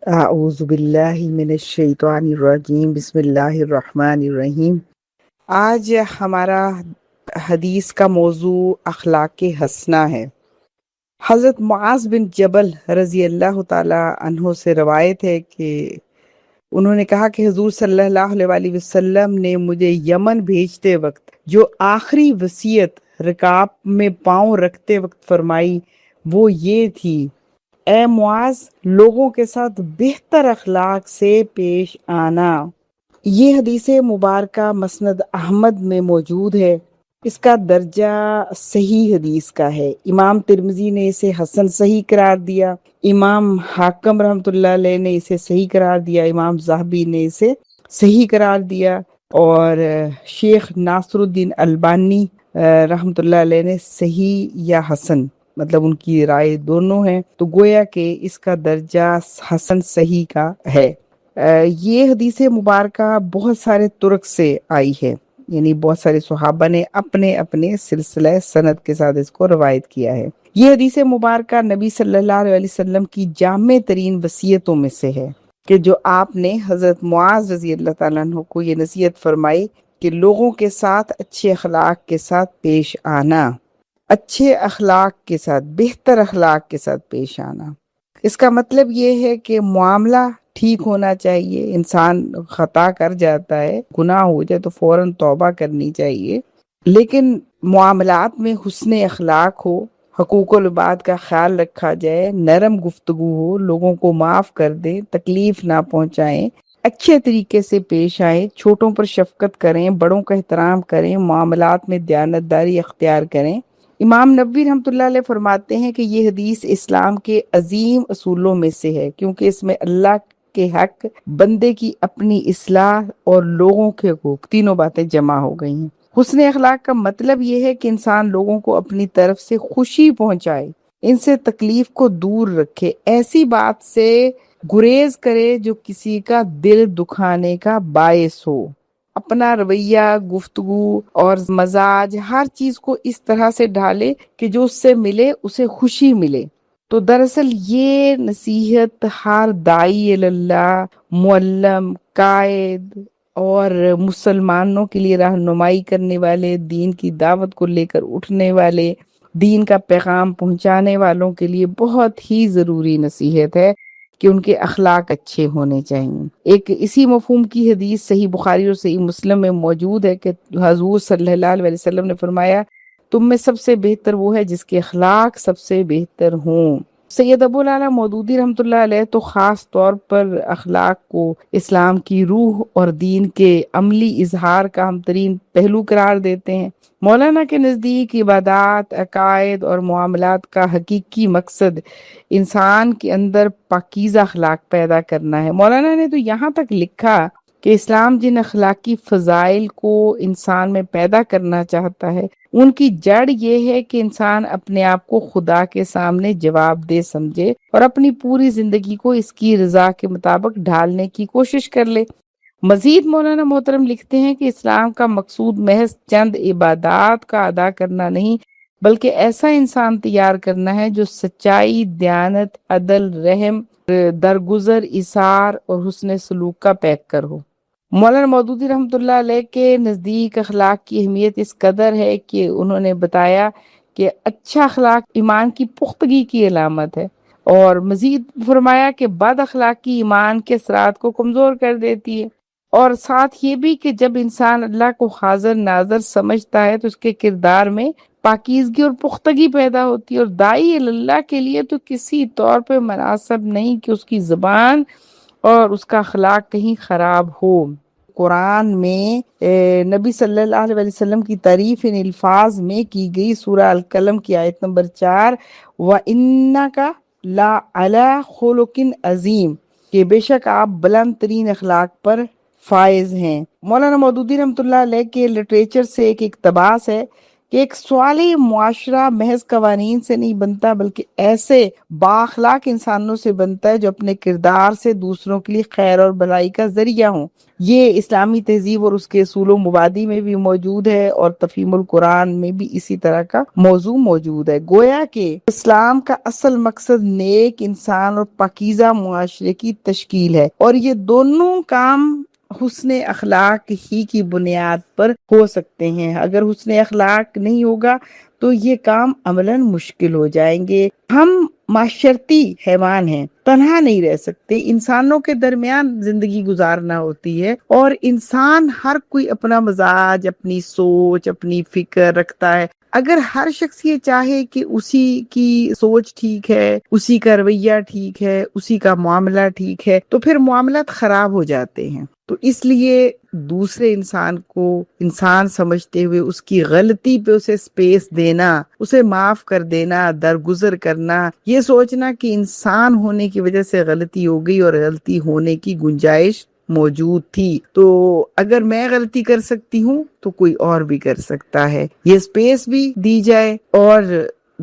اعوذ باللہ من الشیطان الرجیم، بسم اللہ الرحمن الرحیم۔ آج ہمارا حدیث کا موضوع اخلاق حسنہ ہے۔ حضرت معاذ بن جبل رضی اللہ تعالی عنہ سے روایت ہے کہ انہوں نے کہا کہ حضور صلی اللہ علیہ وسلم نے مجھے یمن بھیجتے وقت جو آخری وصیت رکاب میں پاؤں رکھتے وقت فرمائی وہ یہ تھی: اے معاذ، لوگوں کے ساتھ بہتر اخلاق سے پیش آنا۔ یہ حدیث مبارکہ مسند احمد میں موجود ہے۔ اس کا درجہ صحیح حدیث کا ہے۔ امام ترمذی نے اسے حسن صحیح قرار دیا، امام حاکم رحمۃ اللہ علیہ نے اسے صحیح قرار دیا، امام ذہبی نے اسے صحیح قرار دیا، اور شیخ ناصر الدین البانی رحمۃ اللہ علیہ نے صحیح یا حسن، مطلب ان کی رائے دونوں ہیں، تو گویا کہ اس کا درجہ حسن صحیح کا ہے۔ یہ حدیث مبارکہ بہت سارے طرق سے آئی ہے، یعنی بہت سارے صحابہ نے اپنے اپنے سلسلہ سند کے ساتھ اس کو روایت کیا ہے۔ یہ حدیث مبارکہ نبی صلی اللہ علیہ وسلم کی جامع ترین وصیتوں میں سے ہے کہ جو آپ نے حضرت معاذ رضی اللہ تعالیٰ عنہ کو یہ نصیحت فرمائی کہ لوگوں کے ساتھ اچھے اخلاق کے ساتھ پیش آنا، اچھے اخلاق کے ساتھ، بہتر اخلاق کے ساتھ پیش آنا۔ اس کا مطلب یہ ہے کہ معاملہ ٹھیک ہونا چاہیے۔ انسان خطا کر جاتا ہے، گناہ ہو جائے تو فوراً توبہ کرنی چاہیے، لیکن معاملات میں حسن اخلاق ہو، حقوق العباد کا خیال رکھا جائے، نرم گفتگو ہو، لوگوں کو معاف کر دیں، تکلیف نہ پہنچائیں، اچھے طریقے سے پیش آئیں، چھوٹوں پر شفقت کریں، بڑوں کا احترام کریں، معاملات میں دیانتداری اختیار کریں۔ امام نبوی رحمۃ اللہ علیہ فرماتے ہیں کہ یہ حدیث اسلام کے عظیم اصولوں میں سے ہے، کیونکہ اس میں اللہ کے حق، بندے کی اپنی اصلاح اور لوگوں کے حقوق، تینوں باتیں جمع ہو گئی ہیں۔ حسن اخلاق کا مطلب یہ ہے کہ انسان لوگوں کو اپنی طرف سے خوشی پہنچائے، ان سے تکلیف کو دور رکھے، ایسی بات سے گریز کرے جو کسی کا دل دکھانے کا باعث ہو، اپنا رویہ، گفتگو اور مزاج ہر چیز کو اس طرح سے ڈھالے کہ جو اس سے ملے اسے خوشی ملے۔ تو دراصل یہ نصیحت ہر داعی اللہ، معلم، قائد اور مسلمانوں کے لیے رہنمائی کرنے والے، دین کی دعوت کو لے کر اٹھنے والے، دین کا پیغام پہنچانے والوں کے لیے بہت ہی ضروری نصیحت ہے کہ ان کے اخلاق اچھے ہونے چاہیے۔ ایک اسی مفہوم کی حدیث صحیح بخاری اور صحیح مسلم میں موجود ہے کہ حضور صلی اللہ علیہ وسلم نے فرمایا، تم میں سب سے بہتر وہ ہے جس کے اخلاق سب سے بہتر ہوں۔ سید ابو العلا مودودی رحمۃ اللہ علیہ تو خاص طور پر اخلاق کو اسلام کی روح اور دین کے عملی اظہار کا اہم ترین پہلو قرار دیتے ہیں۔ مولانا کے نزدیک عبادات، عقائد اور معاملات کا حقیقی مقصد انسان کے اندر پاکیزہ اخلاق پیدا کرنا ہے۔ مولانا نے تو یہاں تک لکھا کہ اسلام جن اخلاقی فضائل کو انسان میں پیدا کرنا چاہتا ہے ان کی جڑ یہ ہے کہ انسان اپنے آپ کو خدا کے سامنے جواب دہ سمجھے اور اپنی پوری زندگی کو اس کی رضا کے مطابق ڈھالنے کی کوشش کر لے۔ مزید مولانا محترم لکھتے ہیں کہ اسلام کا مقصود محض چند عبادات کا ادا کرنا نہیں بلکہ ایسا انسان تیار کرنا ہے جو سچائی، دیانت، عدل، رحم، درگزر، ایثار اور حسن سلوک کا پیکر ہو۔ مولانا مودودی رحمۃ اللہ علیہ کے نزدیک اخلاق کی اہمیت اس قدر ہے کہ انہوں نے بتایا کہ اچھا اخلاق ایمان کی پختگی کی علامت ہے، اور مزید فرمایا کہ بد اخلاقی ایمان کے اثرات کو کمزور کر دیتی ہے، اور ساتھ یہ بھی کہ جب انسان اللہ کو حاضر ناظر سمجھتا ہے تو اس کے کردار میں پاکیزگی اور پختگی پیدا ہوتی ہے، اور داعی اللہ کے لیے تو کسی طور پہ مناسب نہیں کہ اس کی زبان اور اس کا اخلاق کہیں خراب ہو۔ قرآن میں نبی صلی اللہ علیہ وسلم کی تعریف ان الفاظ میں کی گئی سورہ القلم کی آیت نمبر 4، وَإِنَّكَ لَعَلَىٰ خُلُقٍ عَظِيمٍ، کہ بے شک آپ بلند ترین اخلاق پر فائز ہیں۔ مولانا مودودی رحمۃ اللہ علیہ کے لٹریچر سے ایک اقتباس ہے کہ ایک صالح معاشرہ محض قوانین سے نہیں بنتا بلکہ ایسے بااخلاق انسانوں سے بنتا ہے جو اپنے کردار سے دوسروں کے لیے خیر اور بھلائی کا ذریعہ ہوں۔ یہ اسلامی تہذیب اور اس کے اصول و مبادی میں بھی موجود ہے، اور تفہیم القرآن میں بھی اسی طرح کا موضوع موجود ہے۔ گویا کہ اسلام کا اصل مقصد نیک انسان اور پاکیزہ معاشرے کی تشکیل ہے، اور یہ دونوں کام حسن اخلاق ہی کی بنیاد پر ہو سکتے ہیں۔ اگر حسن اخلاق نہیں ہوگا تو یہ کام عملاً مشکل ہو جائیں گے۔ ہم معاشرتی حیوان ہیں، تنہا نہیں رہ سکتے، انسانوں کے درمیان زندگی گزارنا ہوتی ہے، اور انسان ہر کوئی اپنا مزاج، اپنی سوچ، اپنی فکر رکھتا ہے۔ اگر ہر شخص یہ چاہے کہ اسی کی سوچ ٹھیک ہے، اسی کا رویہ ٹھیک ہے، اسی کا معاملہ ٹھیک ہے، تو پھر معاملات خراب ہو جاتے ہیں۔ تو اس لیے دوسرے انسان کو انسان سمجھتے ہوئے اس کی غلطی پہ اسے سپیس دینا، اسے معاف کر دینا، درگزر کرنا، یہ سوچنا کہ انسان ہونے کی وجہ سے غلطی ہو گئی اور غلطی ہونے کی گنجائش موجود تھی، تو اگر میں غلطی کر سکتی ہوں تو کوئی اور بھی کر سکتا ہے، یہ سپیس بھی دی جائے اور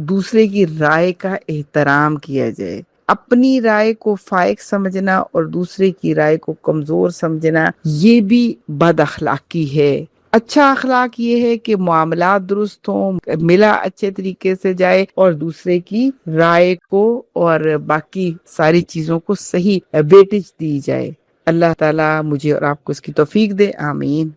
دوسرے کی رائے کا احترام کیا جائے۔ اپنی رائے کو فائق سمجھنا اور دوسرے کی رائے کو کمزور سمجھنا یہ بھی بد اخلاقی ہے۔ اچھا اخلاق یہ ہے کہ معاملات درست ہوں، ملا اچھے طریقے سے جائے، اور دوسرے کی رائے کو اور باقی ساری چیزوں کو صحیح ویٹیج دی جائے۔ اللہ تعالیٰ مجھے اور آپ کو اس کی توفیق دے، آمین۔